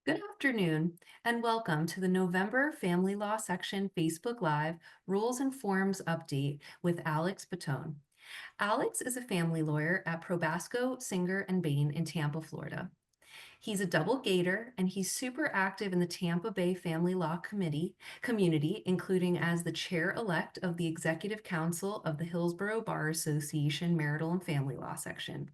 Good afternoon, and welcome to the November Family Law Section Facebook Live Rules and Forms Update with Alex Bottone. Alex is a family lawyer at Probasco, Singer, and Bain in Tampa, Florida. He's a double gator, and he's super active in the Tampa Bay Family Law community, including as the chair-elect of the Executive Council of the Hillsborough Bar Association Marital and Family Law Section.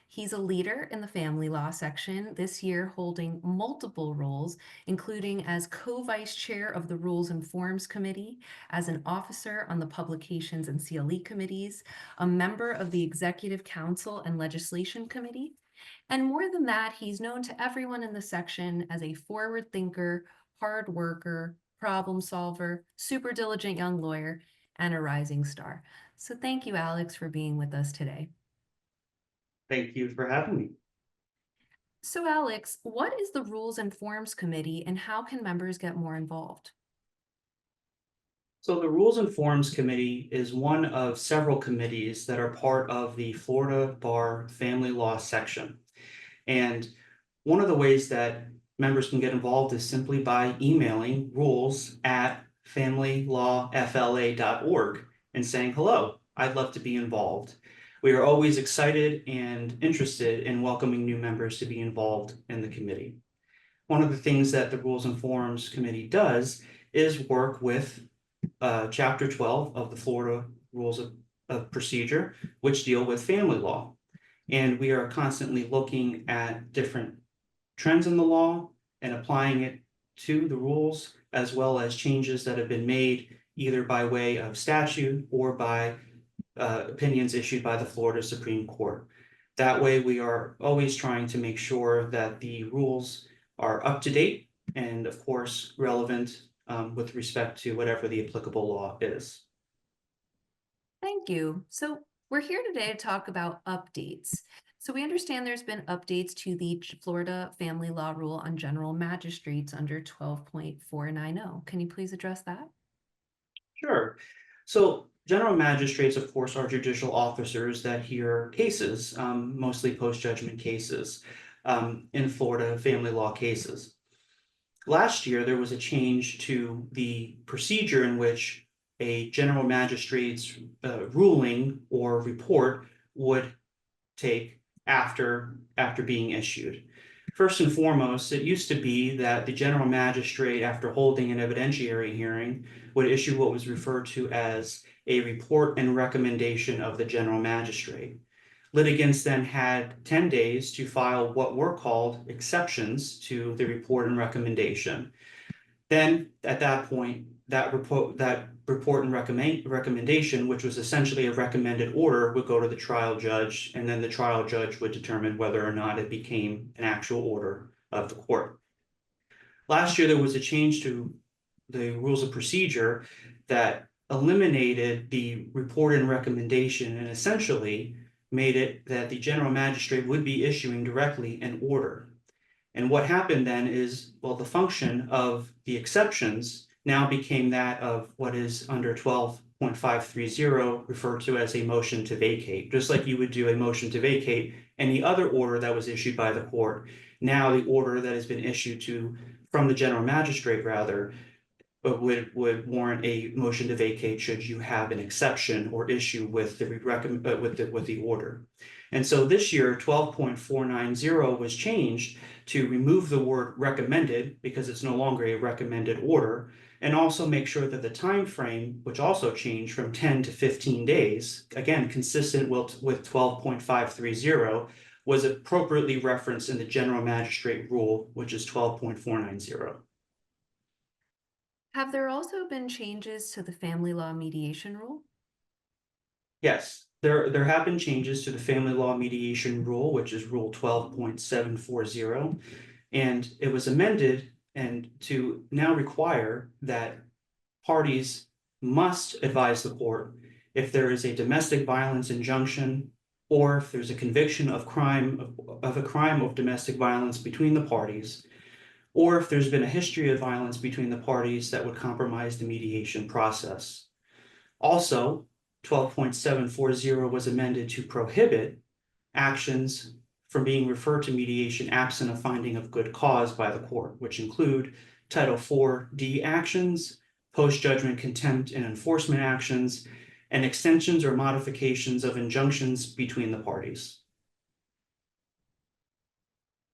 He's a leader in the family law section, this year holding multiple roles, including as co-vice chair of the Rules and Forms Committee, as an officer on the Publications and CLE committees, a member of the Executive Council and Legislation Committee, and more than that, he's known to everyone in the section as a forward thinker, hard worker, problem solver, super diligent young lawyer, and a rising star. So thank you, Alex, for being with us today. Thank you for having me. So Alex, what is the Rules and Forms Committee and how can members get more involved? So the Rules and Forms Committee is one of several committees that are part of the Florida Bar Family Law section. And one of the ways that members can get involved is simply by emailing rules@familylawfla.org and saying, hello, I'd love to be involved. We are always excited and interested in welcoming new members to be involved in the committee. One of the things that the Rules and Forms Committee does is work with Chapter 12 of the Florida Rules of Procedure, which deal with family law. And we are constantly looking at different trends in the law and applying it to the rules, as well as changes that have been made either by way of statute or by opinions issued by the Florida Supreme Court. That way, we are always trying to make sure that the rules are up to date and, of course, relevant with respect to whatever the applicable law is. Thank you. So we're here today to talk about updates. So we understand there's been updates to the Florida Family Law Rule on General Magistrates under 12.490. Can you please address that? Sure. So general magistrates, of course, are judicial officers that hear cases, mostly post-judgment cases, in Florida family law cases. Last year, there was a change to the procedure in which a general magistrate's ruling or report would take after being issued. First and foremost, it used to be that the general magistrate, after holding an evidentiary hearing, would issue what was referred to as a report and recommendation of the general magistrate. Litigants then had 10 days to file what were called exceptions to the report and recommendation. Then, at that point, that report and recommendation, which was essentially a recommended order, would go to the trial judge, and then the trial judge would determine whether or not it became an actual order of the court. Last year, there was a change to the rules of procedure that eliminated the report and recommendation and essentially made it that the general magistrate would be issuing directly an order. And what happened then is, well, the function of the exceptions now became that of what is under 12.530 referred to as a motion to vacate. Just like you would do a motion to vacate any other order that was issued by the court, now the order that has been issued from the general magistrate rather would warrant a motion to vacate should you have an exception or issue with the order. And so this year, 12.490 was changed to remove the word recommended because it's no longer a recommended order, and also make sure that the time frame, which also changed from 10 to 15 days, again consistent with 12.530, was appropriately referenced in the general magistrate rule, which is 12.490. Have there also been changes to the family law mediation rule? Yes, there have been changes to the family law mediation rule, which is Rule 12.740, and it was amended and to now require that parties must advise the court if there is a domestic violence injunction or if there's a conviction of a crime of domestic violence between the parties, or if there's been a history of violence between the parties that would compromise the mediation process. Also, 12.740 was amended to prohibit actions from being referred to mediation absent a finding of good cause by the court, which include Title 4D actions, post-judgment contempt and enforcement actions, and extensions or modifications of injunctions between the parties.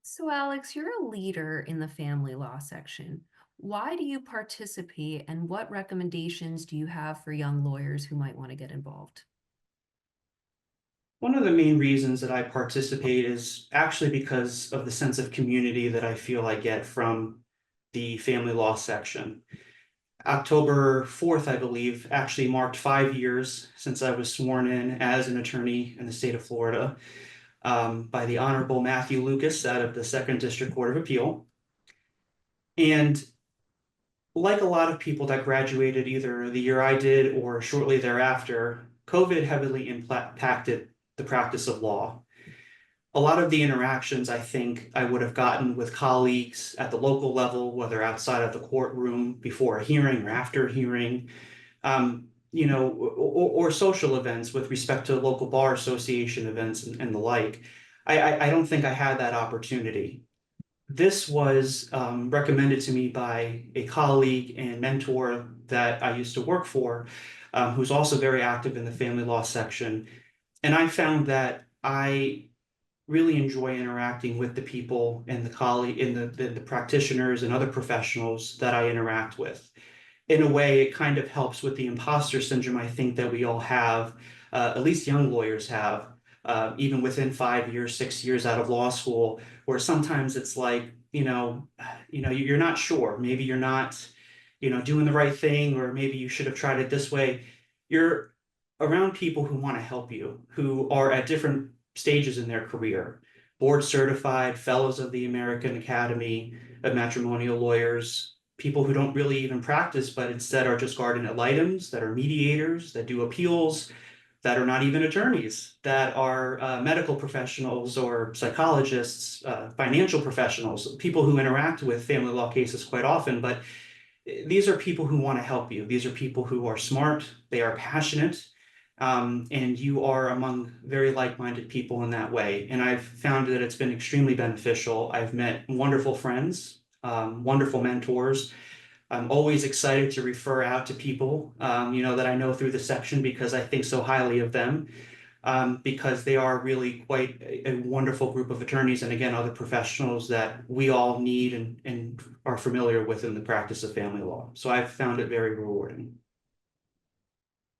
So, Alex, you're a leader in the family law section. Why do you participate, and what recommendations do you have for young lawyers who might want to get involved? One of the main reasons that I participate is actually because of the sense of community that I feel I get from the family law section. October 4th, I believe, actually marked 5 years since I was sworn in as an attorney in the state of Florida by the Honorable Matthew Lucas out of the Second District Court of Appeal. And like a lot of people that graduated either the year I did or shortly thereafter, COVID heavily impacted the practice of law. A lot of the interactions I think I would have gotten with colleagues at the local level, whether outside of the courtroom before a hearing or after a hearing, or social events with respect to local bar association events and the like. I don't think I had that opportunity. This was recommended to me by a colleague and mentor that I used to work for, who's also very active in the family law section. And I found that I really enjoy interacting with the people and the colleague and the practitioners and other professionals that I interact with. In a way, it kind of helps with the imposter syndrome I think that we all have, at least young lawyers have, even within 5 years, 6 years out of law school, where sometimes it's like, you're not sure. Maybe you're not, doing the right thing, or maybe you should have tried it this way. You're around people who want to help you, who are at different stages in their career, board certified, fellows of the American Academy of Matrimonial Lawyers, people who don't really even practice, but instead are just guardian ad litems, that are mediators, that do appeals, that are not even attorneys, that are medical professionals or psychologists, financial professionals, people who interact with family law cases quite often. But these are people who want to help you. These are people who are smart, they are passionate, and you are among very like-minded people in that way. And I've found that it's been extremely beneficial. I've met wonderful friends, wonderful mentors. I'm always excited to refer out to people, that I know through the section because I think so highly of them, because they are really quite a wonderful group of attorneys and again, other professionals that we all need and are familiar with in the practice of family law. So I've found it very rewarding.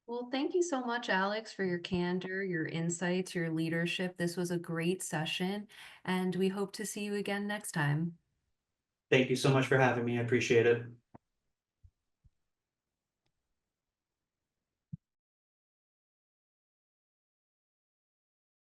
Well, thank you so much, Alex, for your candor, your insights, your leadership. This was a great session, and we hope to see you again next time. Thank you so much for having me. I appreciate it.